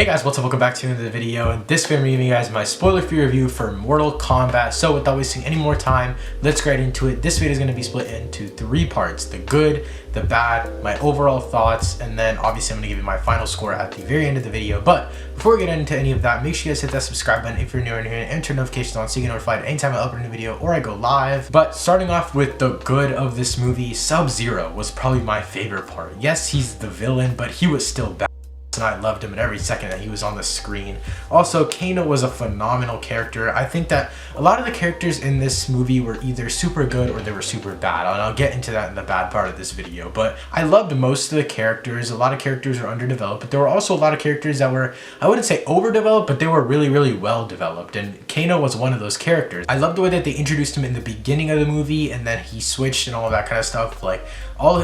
Hey guys, what's up? Welcome back to another video. In this video, I'm giving you guys my spoiler-free review for Mortal Kombat. So without wasting any more time, let's get right into it. This video is going to be split into 3 parts: the good, the bad, my overall thoughts, and then obviously I'm going to give you my final score at the very end of the video. But before we get into any of that, make sure you guys hit that subscribe button if you're new in here and turn notifications on so you get notified anytime I upload a new video or I go live. But starting off with the good of this movie, Sub-Zero was probably my favorite part. Yes, he's the villain, but he was still bad. And I loved him in every second that he was on the screen. Also, Kano was a phenomenal character. I think that a lot of the characters in this movie were either super good or they were super bad, and I'll get into that in the bad part of this video. But I loved most of the characters. A lot of characters were underdeveloped, but there were also a lot of characters that were, I wouldn't say overdeveloped, but they were really well developed, and Kano was one of those characters. I loved the way that they introduced him in the beginning of the movie, and then he switched and all of that kind of stuff. Like,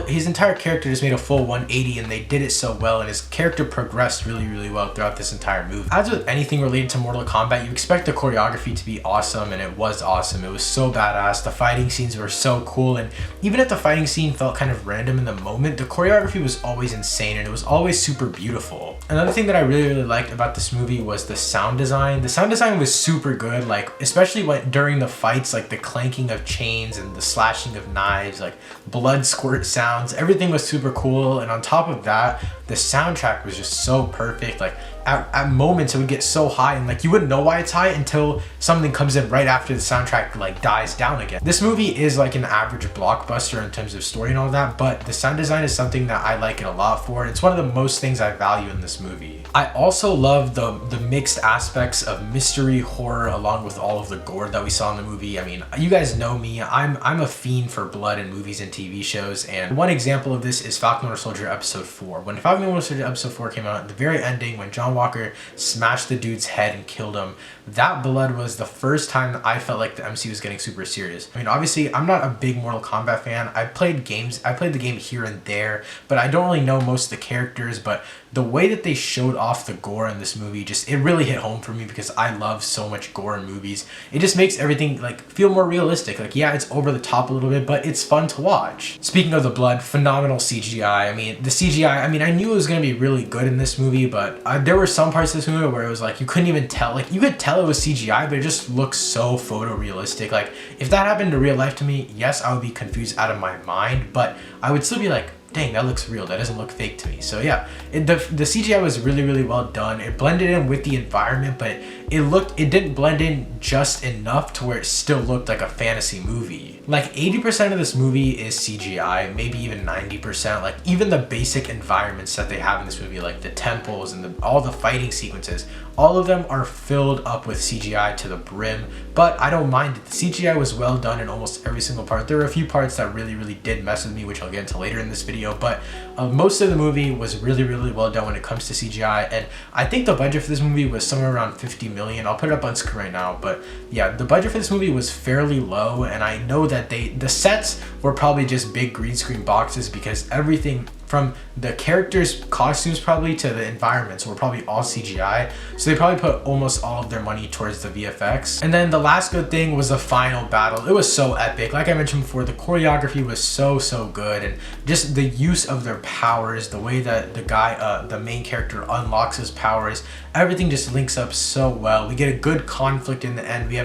his entire character just made a full 180, and they did it so well, and his character progressed really well throughout this entire movie. As with anything related to Mortal Kombat, you expect the choreography to be awesome, and it was awesome. It was so badass. The fighting scenes were so cool, and even if the fighting scene felt kind of random in the moment, the choreography was always insane, and it was always super beautiful. Another thing that I really liked about this movie was the sound design. The sound design was super good, like especially during the fights, like the clanking of chains and the slashing of knives, like blood squirt sounds. Everything was super cool, and on top of that, the soundtrack was just so perfect. Like at moments it would get so high, and like you wouldn't know why it's high until something comes in right after the soundtrack like dies down again. This movie is like an average blockbuster in terms of story and all that, but the sound design is something that I like it a lot for. It's one of the most things I value in this movie. I also love the mixed aspects of mystery, horror, along with all of the gore that we saw in the movie. I mean, you guys know me, I'm a fiend for blood in movies and TV shows, and one example of this is Falcon Winter Soldier episode 4. When Falcon Winter Soldier episode 4 came out, at the very ending, when John Walker smashed the dude's head and killed him, that blood was the first time that I felt like the MC was getting super serious. I mean, obviously I'm not a big Mortal Kombat fan. I played the game here and there, but I don't really know most of the characters. But the way that they showed off the gore in this movie, it really hit home for me, because I love so much gore in movies. It just makes everything like feel more realistic. Like, yeah, it's over the top a little bit, but it's fun to watch. Speaking of the blood, phenomenal CGI. I mean, the CGI, I mean, I knew it was going to be really good in this movie, but there were some parts of this movie where it was like you couldn't even tell. Like, you could tell it was CGI, but it just looks so photorealistic. Like, if that happened in real life to me, yes, I would be confused out of my mind, but I would still be like, dang, that looks real. That doesn't look fake to me. So yeah, the CGI was really well done. It blended in with the environment, but it didn't blend in just enough to where it still looked like a fantasy movie. Like 80% of this movie is CGI, maybe even 90%. Like even the basic environments that they have in this movie, like the temples and all the fighting sequences, all of them are filled up with CGI to the brim, but I don't mind it. The CGI was well done in almost every single part. There were a few parts that really did mess with me, which I'll get into later in this video, but most of the movie was really well done when it comes to CGI, and I think the budget for this movie was somewhere around 50 million. I'll put it up on screen right now, but yeah, the budget for this movie was fairly low, and I know that the sets were probably just big green screen boxes, because everything from the characters' costumes probably to the environments were probably all CGI. So they probably put almost all of their money towards the VFX. And then the last good thing was the final battle. It was so epic. Like I mentioned before, the choreography was so good, and just the use of their powers, the way that the main character unlocks his powers, everything just links up so well. We get a good conflict in the end. We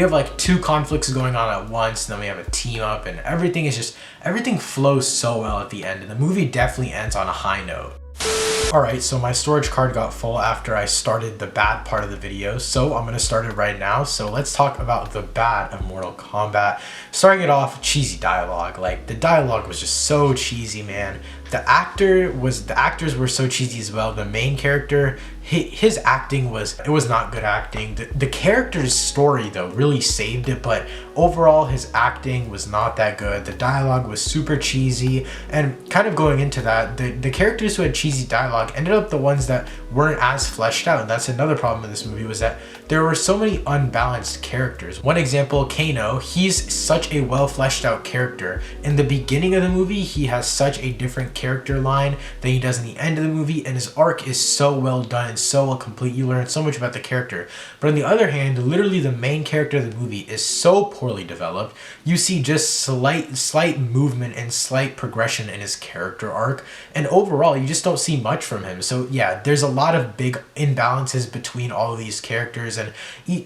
have like 2 conflicts going on at once, and then we have a team up, and everything flows so well at the end, and the movie definitely ends on a high note. Alright, so my storage card got full after I started the bad part of the video, so I'm going to start it right now. So let's talk about the bad of Mortal Kombat. Starting it off, cheesy dialogue. Like, the dialogue was just so cheesy, man. The actors were so cheesy as well. The main character, his acting was not good acting. The character's story though really saved it, but overall his acting was not that good. The dialogue was super cheesy, and kind of going into that, the characters who had cheesy dialogue ended up the ones that weren't as fleshed out, and that's another problem in this movie, was that there were so many unbalanced characters. One example, Kano, he's such a well fleshed out character. In the beginning of the movie, he has such a different character line than he does in the end of the movie, and his arc is so well done and so well complete. You learn so much about the character. But on the other hand, literally the main character of the movie is so poorly developed. You see just slight movement and slight progression in his character arc, and overall you just don't see much from him. So yeah, there's a lot of big imbalances between all of these characters, and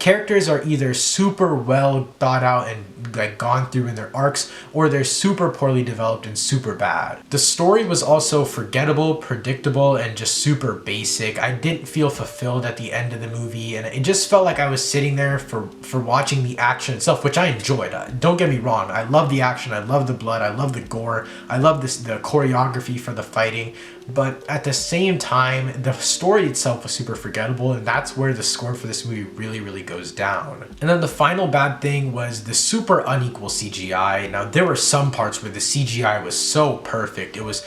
characters are either super well thought out and like gone through in their arcs, or they're super poorly developed and super bad. The story was also forgettable, predictable, and just super basic. I didn't feel fulfilled at the end of the movie, and it just felt like I was sitting there for watching the action itself, which I enjoyed. Don't get me wrong, I love the action, I love the blood, I love the gore, I love the choreography for the fighting, but at the same time, the story itself was super forgettable, and that's where the score for this movie really goes down. And then the final bad thing was the super unequal CGI. Now, there were some parts where the CGI was so perfect. It was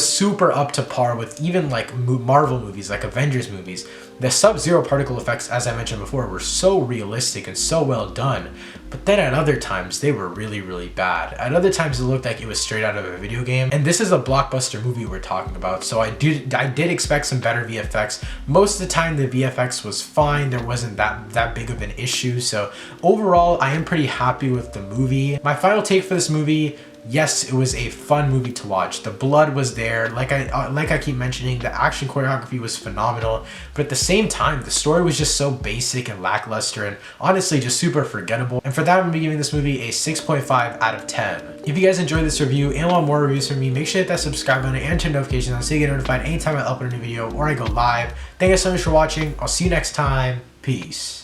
super up to par with even like Marvel movies, like Avengers movies. The Sub-Zero particle effects, as I mentioned before, were so realistic and so well done. But then at other times, they were really bad. At other times, it looked like it was straight out of a video game. And this is a blockbuster movie we're talking about, so I did expect some better VFX. Most of the time, the VFX was fine. There wasn't that big of an issue. So overall, I am pretty happy with the movie. My final take for this movie: yes, it was a fun movie to watch. The blood was there. Like I keep mentioning, the action choreography was phenomenal. But at the same time, the story was just so basic and lackluster, and honestly just super forgettable. And for that, I'm gonna be giving this movie a 6.5 out of 10. If you guys enjoyed this review and want more reviews from me, make sure to hit that subscribe button and turn notifications on so you get notified anytime I upload a new video or I go live. Thank you so much for watching. I'll see you next time. Peace.